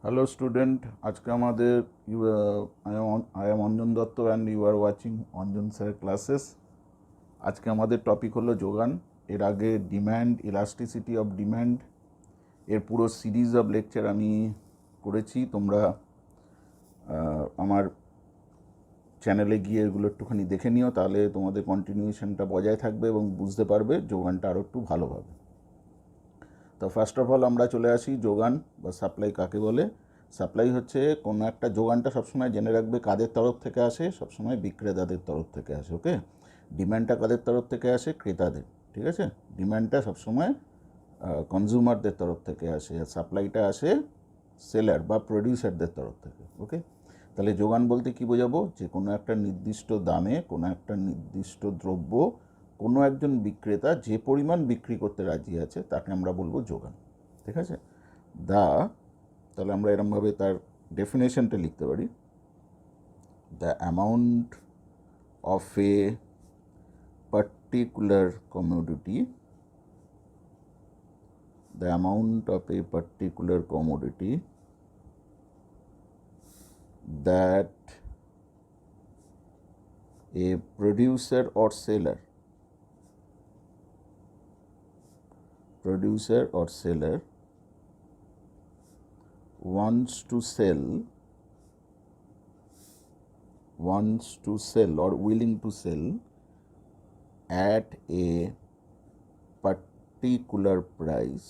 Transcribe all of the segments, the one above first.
Hello student, আজকে আমাদের I am Anjan Dutta and you are watching Anjan sir classes. আজকে আমাদের টপিক হলো যোগান। এর আগে ডিম্যান্ড, ইলাস্টিসিটি অফ ডিম্যান্ড এর পুরো সিরিজ অফ লেকচার আমি করেছি। তোমরা আমার চ্যানেলে গিয়ে এগুলো একটুখানি দেখে নিও, তাহলে তোমাদের কন্টিনিউশনটা বজায় থাকবে এবং বুঝতে পারবে যোগানটা আরও একটু ভালোভাবে। তো ফার্স্ট অফ অল আমরা চলে আসি যোগান বা সাপ্লাই কাকে বলে। সাপ্লাই হচ্ছে কোনো একটা যোগানটা সবসময় জেনে রাখবে কাদের তরফ থেকে আসে, সবসময় বিক্রেতাদের তরফ থেকে আসে। ওকে, ডিম্যান্ডটা কাদের তরফ থেকে আসে? ক্রেতাদের। ঠিক আছে, ডিম্যান্ডটা সবসময় কনজিউমারদের তরফ থেকে আসে, আর সাপ্লাইটা আসে সেলার বা প্রডিউসারদের তরফ থেকে। ওকে, তাহলে যোগান বলতে কি বোঝাবো? যে কোনো একটা নির্দিষ্ট দামে কোনো একটা নির্দিষ্ট দ্রব্য কোনো একজন বিক্রেতা যে পরিমাণ বিক্রি করতে রাজি আছে তাকে আমরা বলবো যোগান। ঠিক আছে, তাহলে আমরা এরমভাবে তার ডেফিনেশনটা লিখতে পারি। The amount of a particular commodity, the amount of a particular commodity that a producer or seller wants to sell or willing to sell at a particular price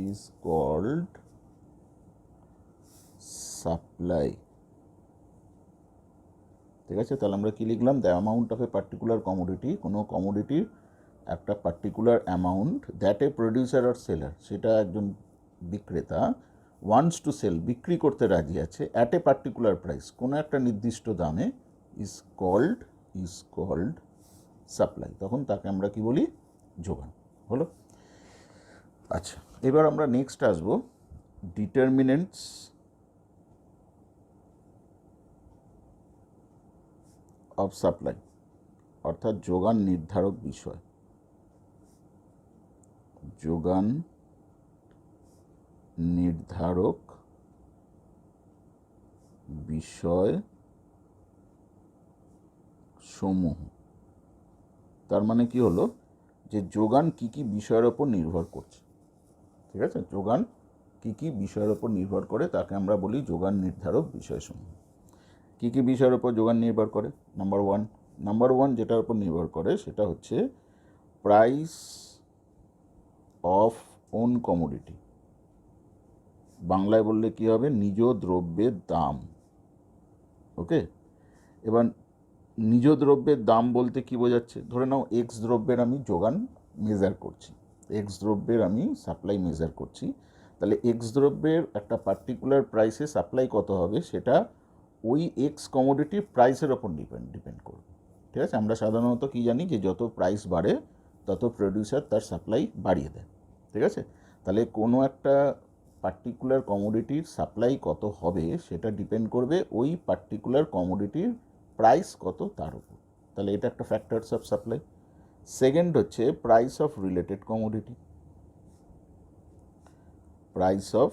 is called supply. ঠিক আছে, তাহলে আমরা কি লিখলাম? The amount of a particular commodity, কোনো কমোডিটির একটা particular amount that a producer or seller, সেটা একজন বিক্রেতা ওয়ান্টস টু সেল, বিক্রি করতে রাজি আছে, অ্যাট এ পার্টিকুলার প্রাইস, কোনো একটা নির্দিষ্ট দামে, ইজ কল্ড সাপ্লাই। তখন তাকে আমরা কি বলি? যোগান। হলো? আচ্ছা, এবার আমরা নেক্সট আসবো ডিটারমিনেন্টস অফ সাপ্লাই, অর্থাৎ যোগান নির্ধারক বিষয়। যোগান নির্ধারক বিষয় সমূহ। তার মানে কি হলো? যে যোগান কি কি বিষয়ের ওপর নির্ভর করছে। ঠিক আছে, যোগান কি কি বিষয়ের ওপর নির্ভর করে তাকে আমরা বলি যোগান নির্ধারক বিষয়সমূহ। কি কি বিষয়ের ওপর যোগান নির্ভর করে? নাম্বার ওয়ান যেটার উপর নির্ভর করে সেটা হচ্ছে প্রাইস অফ ওন কমোডিটি। বাংলায় বললে কি হবে? নিজ দ্রব্যের দাম। ওকে, এবার নিজ দ্রব্যের দাম বলতে কি বোঝাচ্ছে? ধরে নাও এক্স দ্রব্যের আমি যোগান মেজার করছি, এক্স দ্রব্যের আমি সাপ্লাই মেজার করছি, তাহলে এক্স দ্রব্যের একটা পার্টিকুলার প্রাইসে সাপ্লাই কত হবে সেটা ওই এক্স কমোডিটির প্রাইসের ওপর ডিপেন্ড করবে। ঠিক আছে, আমরা সাধারণত কি জানি যে যত প্রাইস বাড়ে তত প্রডিউসার তার সাপ্লাই বাড়িয়ে দেয়। ঠিক আছে, তাহলে কোনো একটা পার্টিকুলার কমোডিটির সাপ্লাই কত হবে সেটা ডিপেন্ড করবে ওই পার্টিকুলার কমোডিটির প্রাইস কত তার উপর। তাহলে এটা একটা ফ্যাক্টরস অফ সাপ্লাই। সেকেন্ড হচ্ছে price of related commodity. Price of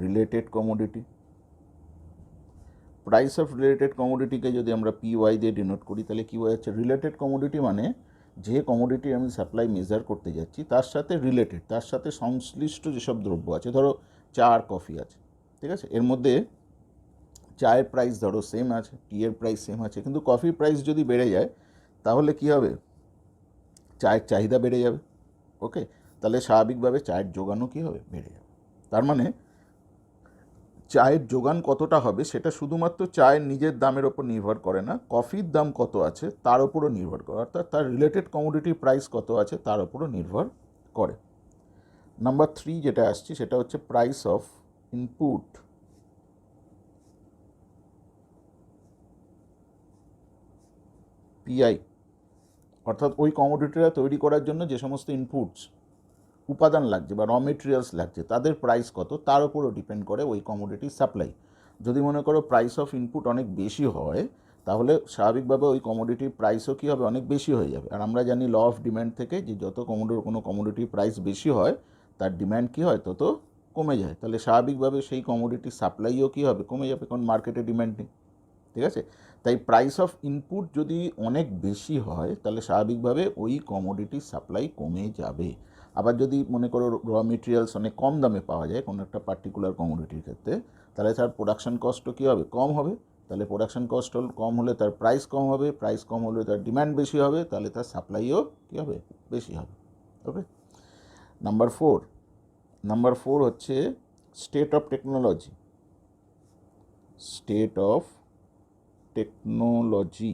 related কমোডিটিকে যদি আমরা PY দিয়ে ডিনোট করি তাহলে কী বোঝাচ্ছে? রিলেটেড কমোডিটি মানে যে কমোডিটি আমি সাপ্লাই মেজার করতে যাচ্ছি তার সাথে রিলেটেড, তার সাথে সংশ্লিষ্ট যেসব দ্রব্য আছে, ধরো চা আর কফি আছে। ঠিক আছে, এর মধ্যে চায়ের প্রাইস ধরো সেম আছে, টিয়ের প্রাইস সেম আছে, কিন্তু কফির প্রাইস যদি বেড়ে যায় তাহলে কি হবে? চায়ের চাহিদা বেড়ে যাবে। ওকে, তাহলে স্বাভাবিকভাবে চায়ের যোগানও কী হবে? বেড়ে যাবে। তার মানে চায়ের যোগান কতটা হবে সেটা শুধুমাত্র চায়ের নিজের দামের ওপর নির্ভর করে না, কফির দাম কত আছে তার ওপরও নির্ভর করে, অর্থাৎ তার রিলেটেড কমোডিটি প্রাইস কত আছে তার ওপরও নির্ভর করে। নাম্বার 3 যেটা আসছে সেটা হচ্ছে প্রাইস অফ ইনপুট। PI, অর্থাৎ ওই কমোডিটিটা তৈরি করার জন্য যে সমস্ত ইনপুটস উপাদান লাগছে বা র মেটেরিয়ালস লাগছে তাদের প্রাইস কত তার উপরও ডিপেন্ড করে ওই কমোডিটির সাপ্লাই। যদি মনে করো প্রাইস অফ ইনপুট অনেক বেশি হয় তাহলে স্বাভাবিকভাবে ওই কমোডিটির প্রাইসও কী হবে, অনেক বেশি হয়ে যাবে। আর আমরা জানি ল অফ ডিম্যান্ড থেকে যে যত কোনো কমোডিটির প্রাইস বেশি হয় তার ডিম্যান্ড কী হয়, তত কমে যায়। তাহলে স্বাভাবিকভাবে সেই কমোডিটির সাপ্লাইও কী হবে, কমে যাবে, কারণ মার্কেটে ডিম্যান্ড নেই। ঠিক আছে, তাই প্রাইস অফ ইনপুট যদি অনেক বেশি হয় তাহলে স্বাভাবিকভাবে ওই কমোডিটির সাপ্লাই কমে যাবে। আবার যদি মনে করো র মেটেরিয়ালস অনেক কম দামে পাওয়া যায় কোনো একটা পার্টিকুলার কমোডিটির ক্ষেত্রে, তাহলে তার প্রোডাকশন কস্টও কী হবে, কম হবে। তাহলে প্রোডাকশন কস্ট কম হলে তার প্রাইস কম হবে, প্রাইস কম হলে তার ডিম্যান্ড বেশি হবে, তাহলে তার সাপ্লাইও কী হবে, বেশি হবে। ওকে, নাম্বার ফোর হচ্ছে state of technology. State of technology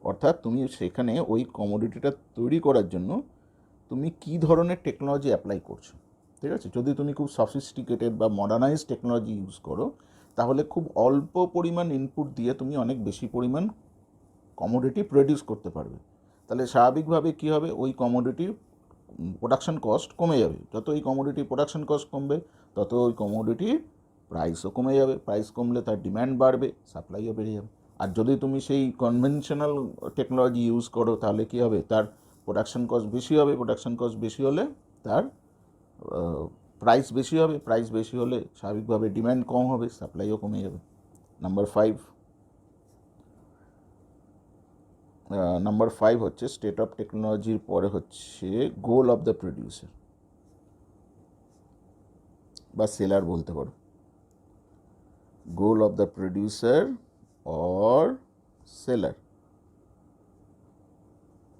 অর্থাৎ তুমি সেখানে ওই কমোডিটিটা তৈরি করার জন্য তুমি কী ধরনের টেকনোলজি অ্যাপ্লাই করছো। ঠিক আছে, যদি তুমি খুব সফিস্টিকেটেড বা মডার্নাইজ টেকনোলজি ইউজ করো তাহলে খুব অল্প পরিমাণ ইনপুট দিয়ে তুমি অনেক বেশি পরিমাণ কমোডিটি প্রডিউস করতে পারবে। তাহলে স্বাভাবিকভাবে কী হবে, ওই কমোডিটির প্রোডাকশন কস্ট কমে যাবে। যত ওই কমোডিটির প্রোডাকশন কস্ট কমবে তত ওই কমোডিটির প্রাইসও কমে যাবে, প্রাইস কমলে তার ডিম্যান্ড বাড়বে, সাপ্লাইও বেড়ে যাবে। আর যদি তুমি সেই কনভেনশনাল টেকনোলজি ইউজ করো তাহলে কী হবে, তার প্রোডাকশন কস্ট বেশি হবে, প্রোডাকশন কস্ট বেশি হলে তার প্রাইস বেশি হবে, প্রাইস বেশি হলে স্বাভাবিকভাবে ডিম্যান্ড কম হবে, সাপ্লাইও কমে যাবে। নাম্বার ফাইভ হচ্ছে স্টেট অফ টেকনোলজির পরে হচ্ছে গোল অফ দ্য প্রডিউসার বা সেলার বলতে পারো। Goal of the producer or seller,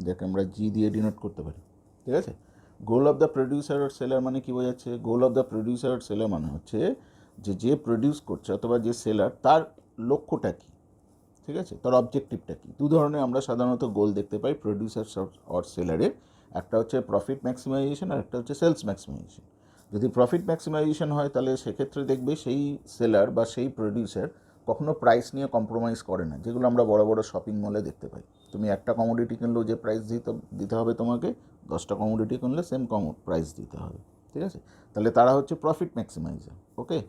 যাকে আমরা জি দিয়ে ডিনোট করতে পারি। ঠিক আছে, গোল অফ দ্য প্রডিউসার আর সেলার মানে কী বোঝাচ্ছে? গোল অফ দ্য প্রডিউসার আর সেলার মানে হচ্ছে যে প্রডিউস করছে অথবা যে সেলার, তার লক্ষ্যটা কী, ঠিক আছে, তার অবজেক্টিভটা কী। দু ধরনের আমরা সাধারণত গোল দেখতে পাই প্রডিউসার অর সেলারের। একটা হচ্ছে প্রফিট ম্যাক্সিমাইজেশন আর একটা হচ্ছে সেলস ম্যাক্সিমাইজেশন। যদি প্রফিট ম্যাক্সিমাইজেশন হয় তাহলে সেক্ষেত্রে দেখবে সেই সেলার বা সেই প্রডিউসার কখনো প্রাইস নিয়ে কম্প্রোমাইজ করে না, যেগুলো আমরা বড় বড় শপিং মলে দেখতে পাই। তুমি একটা কমোডিটি কিনলেও যে প্রাইস দিতে হবে তোমাকে, 10টা কমোডিটি কিনলে সেম প্রাইস দিতে হবে। ঠিক আছে, তাহলে তারা হচ্ছে প্রফিট ম্যাক্সিমাইজার। ওকে,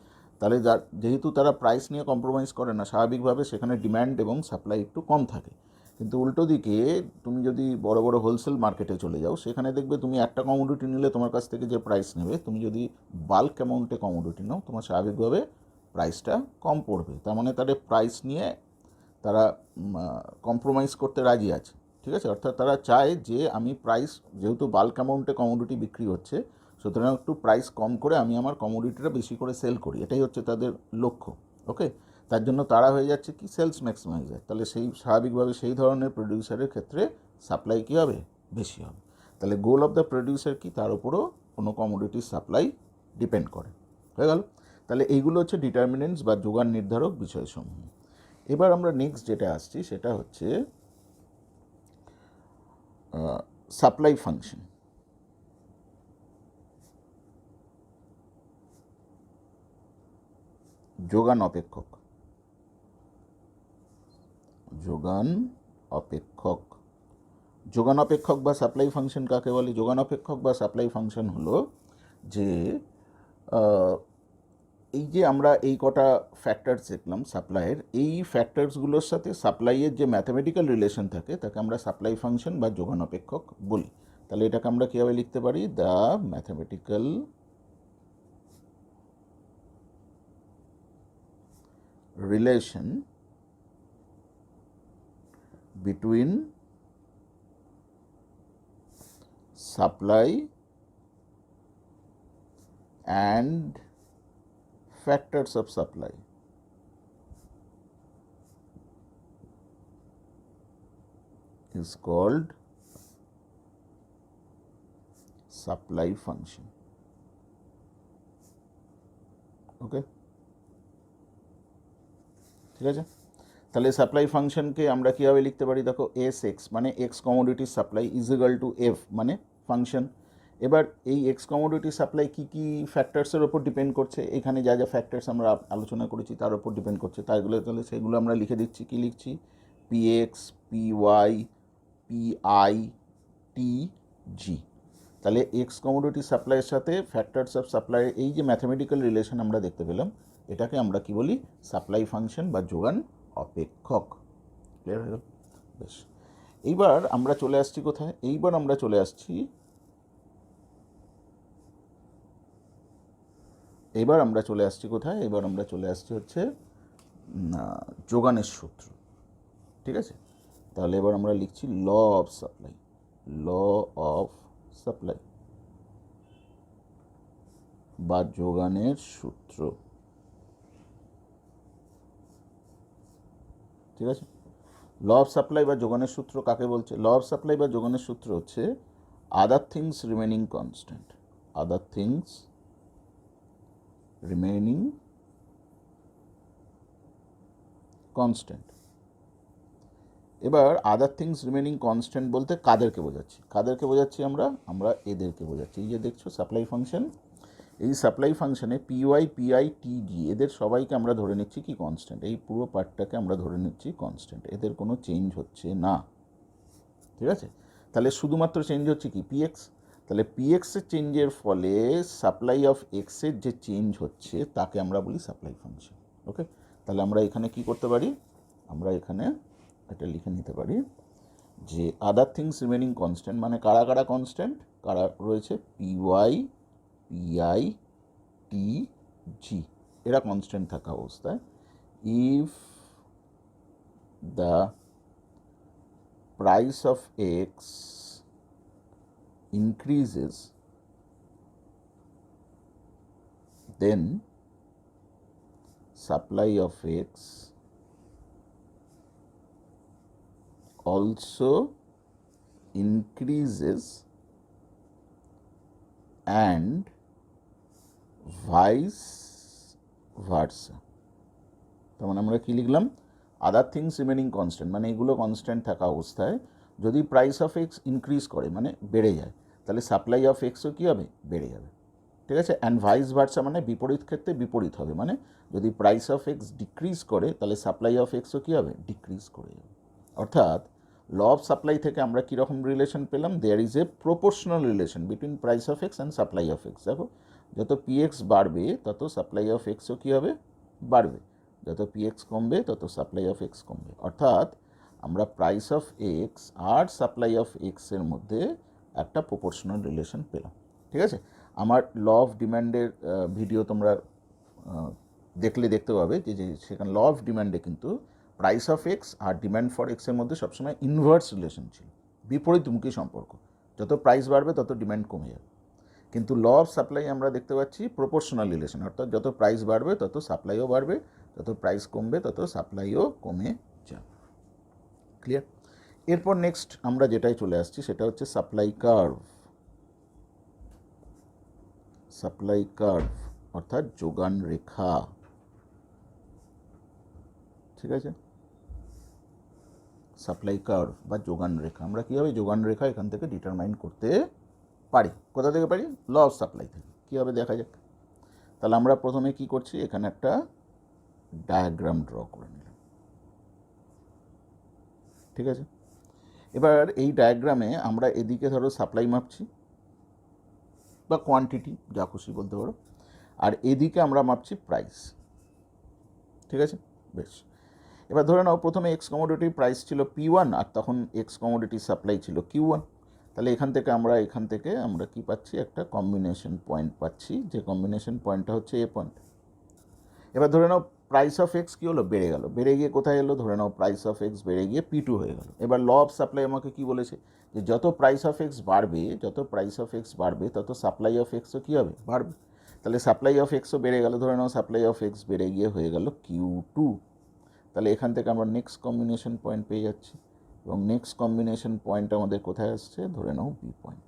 তাহলে যেহেতু তারা প্রাইস নিয়ে কম্প্রোমাইজ করে না, স্বাভাবিকভাবে সেখানে ডিম্যান্ড এবং সাপ্লাই একটু কম থাকে। কিন্তু উল্টো দিকে তুমি যদি বড় বড় হোলসেল মার্কেটে চলে যাও, সেখানে দেখবে তুমি একটা কমোডিটি নিলে তোমার কাছ থেকে যে প্রাইস নেবে, তুমি যদি বাল্ক অ্যামাউন্টে কমোডিটি নাও তোমার স্বাভাবিকভাবে প্রাইসটা কম পড়বে। তার মানে তাদের প্রাইস নিয়ে তারা কম্প্রোমাইজ করতে রাজি আছে। ঠিক আছে, অর্থাৎ তারা চায় যে আমি প্রাইস, যেহেতু বাল্ক অ্যামাউন্টে কমোডিটি বিক্রি হচ্ছে, সুতরাং একটু প্রাইস কম করে আমি আমার কমোডিটিটা বেশি করে সেল করি, এটাই হচ্ছে তাদের লক্ষ্য। ওকে, তার জন্য তারা হয়ে যাচ্ছে কি সেলস ম্যাক্সিমাইজার। তাহলে সেই স্বাভাবিকভাবে সেই ধরনের প্রডিউসারের ক্ষেত্রে সাপ্লাই কী হবে, বেশি হবে। তাহলে গোল অফ দ্য প্রডিউসার কি, তার উপরও কোনো কমোডিটির সাপ্লাই ডিপেন্ড করে। হয়ে গেল, তাহলে এইগুলো হচ্ছে ডিটারমিনেন্টস বা যোগান নির্ধারক বিষয়সমূহ। এবার আমরা নেক্সট যেটা আসছি সেটা হচ্ছে সাপ্লাই ফাংশন। যোগান অপেক্ষক। যোগান অপেক্ষক বা সাপ্লাই ফাংশন কাকে বলে? যোগান অপেক্ষক বা সাপ্লাই ফাংশন হলো যে এই যে আমরা এই কটা ফ্যাক্টরস দেখলাম সাপ্লাইয়ের, এই ফ্যাক্টরসগুলোর সাথে সাপ্লাইয়ের যে ম্যাথমেটিক্যাল রিলেশন থাকে তাকে আমরা সাপ্লাই ফাংশন বা যোগান অপেক্ষক বলি। তাহলে এটাকে আমরা কীভাবে লিখতে পারি? The mathematical relation between supply and factors of supply is called supply function. Okay, ঠিক আছে, তাহলে সাপ্লাই ফাংশনকে আমরা কীভাবে লিখতে পারি? দেখো, এস এক্স মানে এক্স কমোডিটির supply is equal to F মানে ফাংশন। এবার এই এক্স কমোডিটির সাপ্লাই কী কী ফ্যাক্টরসের ওপর ডিপেন্ড করছে, এখানে যা যা ফ্যাক্টরস আমরা আলোচনা করেছি তার উপর ডিপেন্ড করছে, তাইগুলো তাহলে সেগুলো আমরা লিখে দিচ্ছি। কী লিখছি? P X, P Y, P I, T G. তাহলে এক্স কমোডিটির সাপ্লাইয়ের সাথে ফ্যাক্টরস অফ সাপ্লাইয়ের এই যে ম্যাথমেটিক্যাল রিলেশন আমরা দেখতে পেলাম, এটাকে আমরা কি বলি? সাপ্লাই ফাংশন বা যোগান অপেক্ষক। ক্লিয়ার হয়ে গেল? বেশ, এইবার আমরা চলে আসছি কোথায়? এইবার আমরা চলে আসছি কোথায়? এবার আমরা চলে আসছি হচ্ছে যোগানের সূত্র। ঠিক আছে, তাহলে এবার আমরা লিখছি law of supply. Law of supply বা যোগানের সূত্র। ঠিক আছে, ল অফ সাপ্লাই বা যোগানের সূত্র কাকে বলছে? ল অফ সাপ্লাই বা যোগানের সূত্র হচ্ছে other things remaining constant. Other things remaining constant. এবার আদার থিংস রিমেনিং কনস্ট্যান্ট বলতে কাদেরকে বোঝাচ্ছি? আমরা এদেরকে বোঝাচ্ছি। এই যে দেখছো সাপ্লাই ফাংশন, এই সাপ্লাই ফাংশনে পিওয়াই, পিআই, টিজি এদের সবাইকে আমরা ধরে নিচ্ছি কি কনস্ট্যান্ট। এই পুরো পার্টটাকে আমরা ধরে নিচ্ছি কনস্ট্যান্ট, এদের কোনো চেঞ্জ হচ্ছে না। ঠিক আছে, তাহলে শুধুমাত্র চেঞ্জ হচ্ছে কি পিএক্স। তাহলে পিএক্সের চেঞ্জের ফলে সাপ্লাই অফ এক্সের যে চেঞ্জ হচ্ছে তাকে আমরা বলি সাপ্লাই ফাংশন। ওকে, তাহলে আমরা এখানে কি করতে পারি? আমরা এখানে এটা লিখে নিতে পারি যে আদার থিংস রিমেনিং কনস্ট্যান্ট মানে কারা কারা কনস্ট্যান্ট? কারা রয়েছে? পিওয়াই, পিআই, টি, জি এরা কনস্ট্যান্ট থাকা অবস্থায় if the price of x increases, then supply of x also increases and vice versa. তার মানে আমরা কি লিখলাম? আদার থিংস রিমেনিং কনস্ট্যান্ট মানে এগুলো কনস্ট্যান্ট থাকা অবস্থায় যদি প্রাইস অফ এক্স ইনক্রিজ করে মানে বেড়ে যায়, তাহলে সাপ্লাই অফ এক্সও কী হবে? বেড়ে যাবে। ঠিক আছে, অ্যান্ড ভাইস ভার্সা মানে বিপরীত ক্ষেত্রে বিপরীত হবে, মানে যদি প্রাইস অফ এক্স ডিক্রিজ করে তাহলে সাপ্লাই অফ এক্সও কী হবে? ডিক্রিজ করে যাবে। অর্থাৎ ল অফ সাপ্লাই থেকে আমরা কীরকম রিলেশন পেলাম? There is a proportional relation between price of X and supply of X. দেখো, যত পিএক্স বাড়বে তত সাপ্লাই অফ এক্সও কী হবে? বাড়বে। যত পিএক্স কমবে তত সাপ্লাই অফ এক্স কমবে। অর্থাৎ আমরা প্রাইস অফ এক্স আর সাপ্লাই অফ এক্সের মধ্যে একটা প্রপোর্শনাল রিলেশন পেলাম। ঠিক আছে, আমার ল অফ ডিম্যান্ডের ভিডিও তোমরা দেখতে পাবে যে সেখানে ল অফ ডিম্যান্ডে কিন্তু প্রাইস অফ এক্স আর ডিম্যান্ড ফর এক্সের মধ্যে সবসময় ইনভার্স রিলেশন ছিল, বিপরীতমুখী সম্পর্ক। যত প্রাইস বাড়বে তত ডিম্যান্ড কমে যাবে। কিন্তু ল অফ সাপ্লাই আমরা দেখতে পাচ্ছি প্রপোর্শনাল রিলেশন, অর্থাৎ যত প্রাইস বাড়বে তত সাপ্লাইও বাড়বে, যত প্রাইস কমবে তত সাপ্লাইও কমে যাবে। ক্লিয়ার? এরপর নেক্সট আমরা যেটাই চলে আসছি সেটা হচ্ছে সাপ্লাই কার্ভ। সাপ্লাই কার্ভ অর্থাৎ যোগান রেখা। ঠিক আছে, সাপ্লাই কার্ভ বা যোগান রেখা আমরা কীভাবে যোগান রেখা এখান থেকে ডিটারমাইন করতে পারি? কোথা থেকে পারি? ল অফ সাপ্লাই থেকে। কীভাবে দেখা যাক? তাহলে আমরা প্রথমে কি করছি? এখানে একটা ডায়াগ্রাম ড্র করে নিলাম। ঠিক আছে, এবার এই ডায়াগ্রামে আমরা এদিকে ধরো সাপ্লাই মাপছি বা কোয়ান্টিটি যা খুশি বলতে পারো, আর এদিকে আমরা মাপছি প্রাইস। ঠিক আছে, বেশ। এবার ধরে নাও প্রথমে এক্স কমোডিটির প্রাইস ছিল P1 আর তখন এক্স কমোডিটির সাপ্লাই ছিল Q1। তাহলে এখান থেকে আমরা কি পাচ্ছি? একটা কম্বিনেশন পয়েন্ট পাচ্ছি, যে কম্বিনেশন পয়েন্টটা হচ্ছে এ পয়েন্ট। এবার ধরে নাও প্রাইস অফ এক্স কী হলো? বেড়ে গেল। বেড়ে গিয়ে কোথায় এলো? ধরে নাও প্রাইস অফ এক্স বেড়ে গিয়ে P2 হয়ে গেল। এবার ল অফ সাপ্লাই আমাকে কি বলেছে? যে যত প্রাইস অফ এক্স বাড়বে তত সাপ্লাই অফ এক্সও কী হবে? বাড়বে। তাহলে সাপ্লাই অফ এক্সও বেড়ে গেল। ধরে নাও সাপ্লাই অফ এক্স বেড়ে গিয়ে হয়ে গেল Q2। তাহলে এখান থেকে আমরা নেক্সট কম্বিনেশন পয়েন্ট পেয়ে যাচ্ছি, এবং নেক্সট কম্বিনেশন পয়েন্ট আমাদের কোথায় আসছে? ধরে নাও বি পয়েন্ট।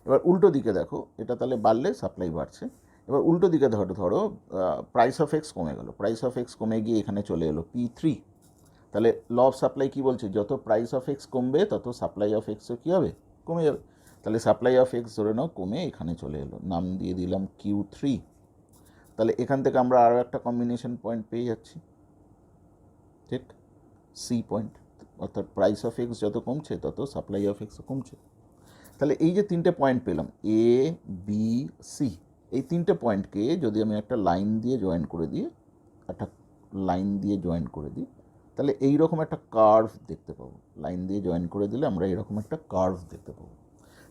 এবার উল্টো দিকে দেখো, এটা তাহলে বাড়লে সাপ্লাই বাড়ছে। এবার উল্টো দিকে ধরো প্রাইস অফ এক্স কমে গেল। প্রাইস অফ এক্স কমে গিয়ে এখানে চলে এলো P3। তাহলে ল অফ সাপ্লাই কী বলছে? যত প্রাইস অফ এক্স কমবে তত সাপ্লাই অফ এক্সও কী হবে? কমে যাবে। তাহলে সাপ্লাই অফ এক্স ধরে নাও কমে এখানে চলে এলো, নাম দিয়ে দিলাম Q3। তাহলে এখান থেকে আমরা আরও একটা কম্বিনেশন পয়েন্ট পেয়ে যাচ্ছি, ঠিক সি পয়েন্ট। অর্থাৎ প্রাইস অফ এক্স যত কমছে তত সাপ্লাই অফ এক্সও কমছে। তাহলে এই যে তিনটে পয়েন্ট পেলাম এ, বি, সি, এই তিনটে পয়েন্টকে যদি আমি একটা লাইন দিয়ে জয়েন করে দিই, তাহলে এইরকম একটা কার্ভ দেখতে পাবো, লাইন দিয়ে জয়েন করে দিলে আমরা এরকম একটা কার্ভ দেখতে পাবো।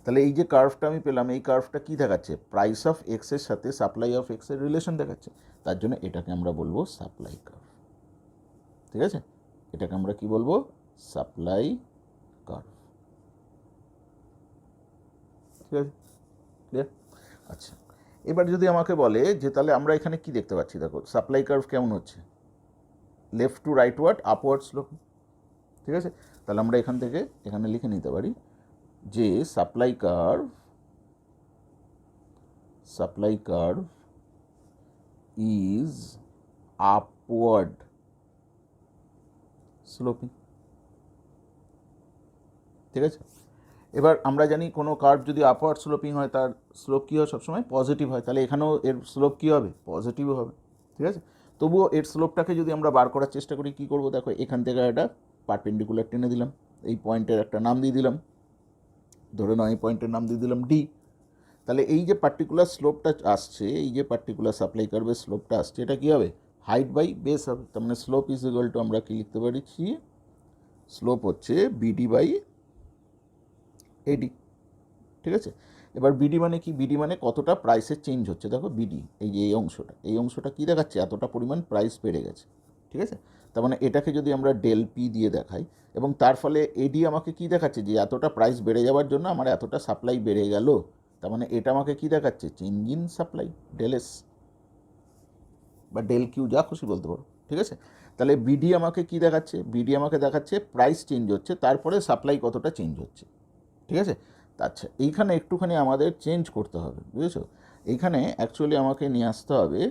তাহলে এই যে কার্ভটা আমি পেলাম, এই কার্ভটা কী দেখাচ্ছে? প্রাইস অফ এক্সের সাথে সাপ্লাই অফ এক্সের রিলেশন দেখাচ্ছে। তার জন্য এটাকে আমরা বলবো সাপ্লাই কার্ভ। ঠিক আছে, এটাকে আমরা কি বলবো? Supply curve. ঠিক আছে, ক্লিয়ার? আচ্ছা, এবার যদি আমাকে বলে যে তাহলে আমরা এখানে কি দেখতে পাচ্ছি, দেখো সাপ্লাই কার্ভ কেমন হচ্ছে, লেফট টু রাইটওয়ার্ড আপওয়ার্ড স্লোপ। ঠিক আছে, তাহলে আমরা এখান থেকে এখানে লিখে নিতে পারি যে supply curve is upward sloping. ঠিক আছে, এবার আমরা জানি কোনো কার্ভ যদি আপওয়ার্ড স্লোপিং হয় তার স্লোপ কী হয়? সবসময় পজিটিভ হয়। তাহলে এখানেও এর স্লোপ কী হবে? পজিটিভও হবে। ঠিক আছে, তবুও এর স্লোপটাকে যদি আমরা বার করার চেষ্টা করি, কী করবো? দেখো এখান থেকে একটা পারপেন্ডিকুলার টেনে দিলাম, এই পয়েন্টের একটা নাম দিয়ে দিলাম, ধরে নাও এই পয়েন্টের নাম দিয়ে দিলাম ডি। তাহলে এই যে পার্টিকুলার স্লোপটা আসছে, এই যে পার্টিকুলার সাপ্লাই কার্ভের স্লোপটা আসছে, এটা কী হবে? হাইট বাই বেস হবে। তার মানে স্লোপ ইজ ইকুয়াল টু আমরা কী লিখতে পারছি? স্লোপ হচ্ছে বিডি বাই এডি। ঠিক আছে, এবার বিডি মানে কি? বিডি মানে কতটা প্রাইসের চেঞ্জ হচ্ছে। দেখো বিডি এই যে এই অংশটা কী দেখাচ্ছে? এতটা পরিমাণ প্রাইস বেড়ে গেছে। ঠিক আছে, তার মানে এটাকে যদি আমরা ডেল পি দিয়ে দেখাই, এবং তার ফলে এডি আমাকে কি দেখাচ্ছে? যে এতটা প্রাইস বেড়ে যাওয়ার জন্য আমার এতটা সাপ্লাই বেড়ে গেল। তার মানে এটা আমাকে কি দেখাচ্ছে? Change in supply, del S বা ডেল কিউ, যা খুশি বলতে পারো। ঠিক আছে, তাহলে বিডি আমাকে কি দেখাচ্ছে? বিডি আমাকে দেখাচ্ছে প্রাইস চেঞ্জ হচ্ছে, তারপরে সাপ্লাই কতটা চেঞ্জ হচ্ছে। ঠিক আছে, আচ্ছা এইখানে একটুখানি আমাদের চেঞ্জ করতে হবে, বুঝেছো? এইখানে অ্যাকচুয়ালি আমাকে নিয়ে আসতে হবে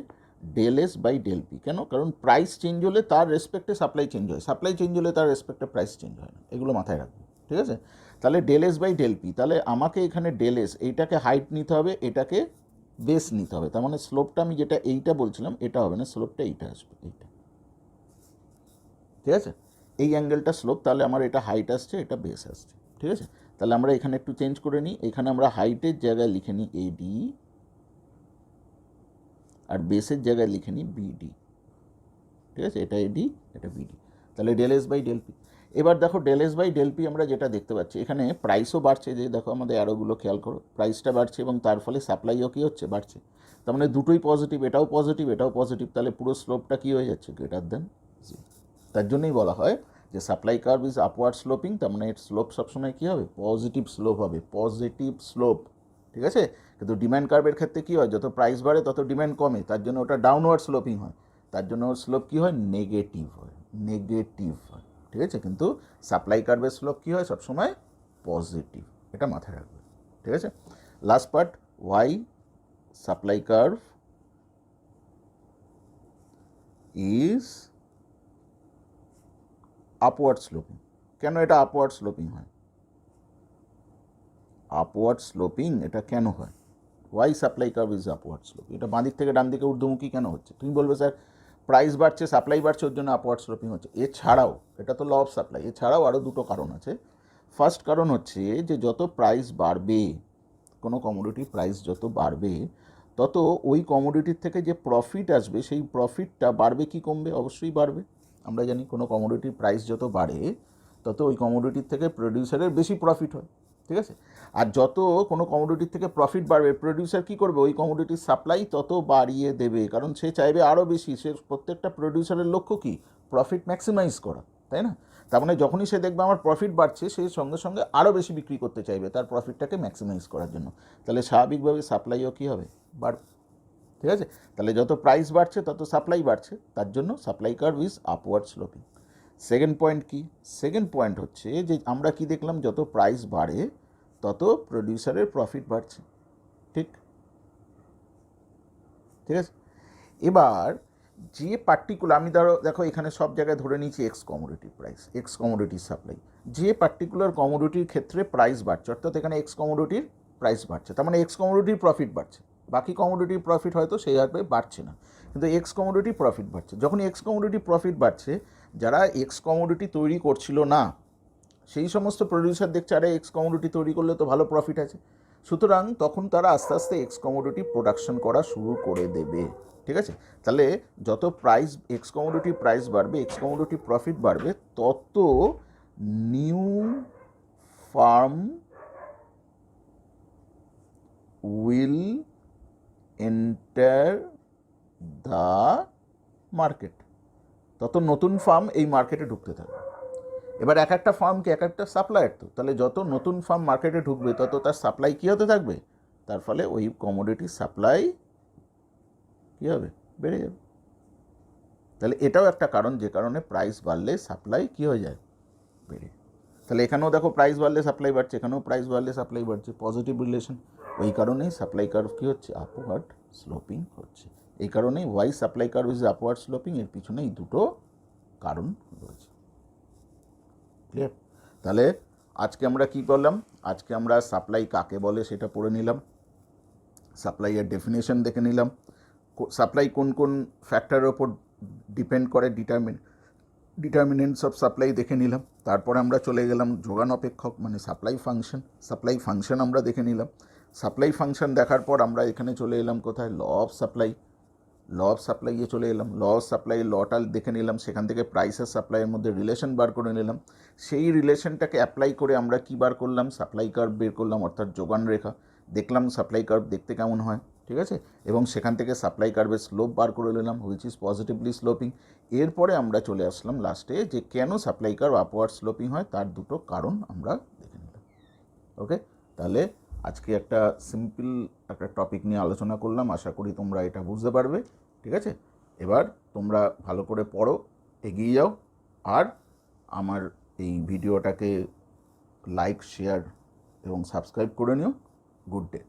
del S by del P. কেন? কারণ প্রাইস চেঞ্জ হলে তার রেসপেক্টে সাপ্লাই চেঞ্জ হয়, সাপ্লাই চেঞ্জ হলে তার রেসপেক্টে প্রাইস চেঞ্জ হয় না। এগুলো মাথায় রাখবে। ঠিক আছে, তাহলে del S by del P. তাহলে আমাকে এখানে ডেল এস, এইটাকে হাইট নিতে হবে, এটাকে বেস নিতে হবে। তার মানে স্লোপটা আমি যেটা এইটা বলছিলাম এটা হবে না, স্লোপটা এইটা আসবে, এইটা। ঠিক আছে, এই অ্যাঙ্গেলটা স্লোপ। তাহলে আমার এটা হাইট আসছে, এটা বেস আসছে। ঠিক আছে, তাহলে আমরা এখানে একটু চেঞ্জ করে নিই। এখানে আমরা হাইটের জায়গায় লিখে নিই এডি, আর বেসের জায়গায় লিখে নিই বিডি। ঠিক আছে, এটা এডি, এটা বিডি। তাহলে del S by del P. এবার দেখো del S by del P আমরা যেটা দেখতে পাচ্ছি, এখানে প্রাইসও বাড়ছে। যে দেখো আমাদের অ্যারোগুলো খেয়াল করো, প্রাইসটা বাড়ছে এবং তার ফলে সাপ্লাইও কী হচ্ছে? বাড়ছে। তার মানে দুটোই পজিটিভ, এটাও পজিটিভ, এটাও পজিটিভ। তাহলে পুরো স্লোপটা কী হয়ে যাচ্ছে? Greater than zero. তার জন্যই বলা হয় যে supply curve is upward sloping. তার মানে এর স্লোপ সবসময় কী হবে? পজিটিভ স্লোপ হবে, পজিটিভ স্লোপ। ঠিক আছে, কিন্তু ডিম্যান্ড কার্ভের ক্ষেত্রে কী হয়? যত প্রাইস বাড়ে তত ডিম্যান্ড কমে, তার জন্য ওটা ডাউনওয়ার্ড স্লোপিং হয়। তার জন্য ওর স্লোপ কী হয়? নেগেটিভ হয়, নেগেটিভ হয়। ঠিক আছে, কিন্তু সাপ্লাই কার্ভের স্লোপ কী হয়? সবসময় পজিটিভ। এটা মাথায় রাখবে। ঠিক আছে, last part, why supply curve is upward sloping. কেন এটা আপওয়ার্ড স্লোপিং হয়? আপওয়ার্ড স্লোপিং এটা কেন হয়? Why supply curve is upward sloping. এটা বাঁ দিক থেকে ডান দিকে ঊর্ধ্বমুখী কেন হচ্ছে? তুমি বলবে স্যার প্রাইস বাড়ছে, সাপ্লাই বাড়ছে, ওর জন্য আপওয়ার্ড স্লোপিং হচ্ছে। এছাড়াও, এটা তো ল অফ সাপ্লাই, এছাড়াও আরও দুটো কারণ আছে। ফার্স্ট কারণ হচ্ছে যে যত প্রাইস বাড়বে, কোনো কমোডিটির প্রাইস যত বাড়বে, তত ওই কমোডিটির থেকে যে প্রফিট আসবে, সেই প্রফিটটা বাড়বে কি কমবে? অবশ্যই বাড়বে। আমরা জানি কোনো কমোডিটির প্রাইস যত বাড়ে, তত ওই কমোডিটির থেকে প্রডিউসারের বেশি প্রফিট হয়। ঠিক আছে, আর যত কোনো কমোডিটির থেকে প্রফিট বাড়বে, প্রডিউসার কী করবে? ওই কমোডিটির সাপ্লাই তত বাড়িয়ে দেবে, কারণ সে চাইবে আরও বেশি। সে প্রত্যেকটা প্রডিউসারের লক্ষ্য কী? প্রফিট ম্যাক্সিমাইজ করা, তাই না? তার মানে যখনই সে দেখবে আমার প্রফিট বাড়ছে, সে সঙ্গে সঙ্গে আরও বেশি বিক্রি করতে চাইবে তার প্রফিটটাকে ম্যাক্সিমাইজ করার জন্য। তাহলে স্বাভাবিকভাবে সাপ্লাইও কী হবে? বাড়বে। ঠিক আছে, তাহলে যত প্রাইস বাড়ছে তত সাপ্লাই বাড়ছে, তার জন্য supply curve is upward sloping. Second point কি? সেকেন্ড পয়েন্ট হচ্ছে যে আমরা কি দেখলাম? যত প্রাইস বাড়ে তত প্রডিউসারের প্রফিট বাড়ছে। ঠিক ঠিক আছে, এবার যে পার্টিকুলার, আমি দেখো এখানে সব জায়গায় ধরে নিয়েছি এক্স কমোডিটি প্রাইস, এক্স কমোডিটির সাপ্লাই। যে পার্টিকুলার কমোডিটির ক্ষেত্রে প্রাইস বাড়ছে, অর্থাৎ এখানে এক্স কমোডিটির প্রাইস বাড়ছে, তার মানে এক্স কমোডিটির প্রফিট বাড়ছে। বাকি কমোডিটির প্রফিট হয়তো সেইভাবে বাড়ছে না, কিন্তু এক্স কমোডিটি প্রফিট বাড়ছে। যখন এক্স কমোডিটি প্রফিট বাড়ছে, যারা এক্স কমোডিটি তৈরি করছিল না, সেই সমস্ত প্রডিউসার দেখছে আরে এক্স কমোডিটি তৈরি করলে তো ভালো প্রফিট আছে, সুতরাং তখন তারা আস্তে আস্তে এক্স কমোডিটি প্রোডাকশন করা শুরু করে দেবে। ঠিক আছে? তাহলে যত প্রাইস এক্স কমোডিটি প্রাইস বাড়বে, এক্স কমোডিটি প্রফিট বাড়বে, তত new farm will enter the market, তত নতুন ফার্ম এই মার্কেটে ঢুকতে থাকবে। এবার এক একটা ফার্মকে এক একটা সাপ্লায়ার, তো তাহলে যত নতুন ফার্ম মার্কেটে ঢুকবে তত তার সাপ্লাই কী হতে থাকবে, তার ফলে ওই কমোডিটি সাপ্লাই কী হবে, বেড়ে যাবে। তাহলে এটাও একটা কারণ যে কারণে প্রাইস বাড়লে সাপ্লাই কী হয়ে যায়, বেড়ে। তাহলে এখানেও দেখো প্রাইস বাড়লে সাপ্লাই বাড়ছে, এখানেও প্রাইস বাড়লে সাপ্লাই বাড়ছে, পজিটিভ রিলেশন। ওই কারণেই সাপ্লাই কার্ভ কী হচ্ছে, আপওয়ার্ড স্লোপিং হচ্ছে। এই কারণেই why supply curve is upward sloping, এর পিছনে এই দুটো কারণ রয়েছে। ক্লিয়ার? তাহলে আজকে আমরা কি করলাম, আজকে আমরা সাপ্লাই কাকে বলে সেটা পড়ে নিলাম, সাপ্লাইয়ের ডেফিনেশন দেখে নিলাম, সাপ্লাই কোন কোন ফ্যাক্টরের ওপর ডিপেন্ড করে, ডিটারমিনেন্টস অফ সাপ্লাই দেখে নিলাম। তারপরে আমরা চলে গেলাম যোগান অপেক্ষক মানে সাপ্লাই ফাংশন আমরা দেখে নিলাম। সাপ্লাই ফাংশন দেখার পর আমরা এখানে চলে এলাম কোথায়, ল অফ সাপ্লাইয়ে চলে এলাম। ল অফ সাপ্লাই লটা দেখে নিলাম, সেখান থেকে প্রাইস আর সাপ্লাইয়ের মধ্যে রিলেশন বার করে নিলাম। সেই রিলেশনটাকে অ্যাপ্লাই করে আমরা কী বার করলাম, সাপ্লাই কার্ভ বের করলাম, অর্থাৎ যোগান রেখা। দেখলাম সাপ্লাই কার্ভ দেখতে কেমন হয়, ঠিক আছে, এবং সেখান থেকে সাপ্লাই কার্ভের স্লোপ বার করে নিলাম, হুইচ ইজ পজিটিভলি স্লোপিং। এরপরে আমরা চলে আসলাম লাস্টে যে কেন সাপ্লাই কার্ভ আপওয়ার্ড স্লোপিং হয়, তার দুটো কারণ আমরা দেখে নিলাম। ওকে, তাহলে আজকে একটা সিম্পল একটা টপিক নিয়ে আলোচনা করলাম, আশা করি তোমরা এটা বুঝতে পারবে। ঠিক আছে, এবার তোমরা ভালো করে পড়ো, এগিয়ে যাও, আর আমার এই ভিডিওটাকে লাইক, শেয়ার এবং সাবস্ক্রাইব করে নিও। Good day.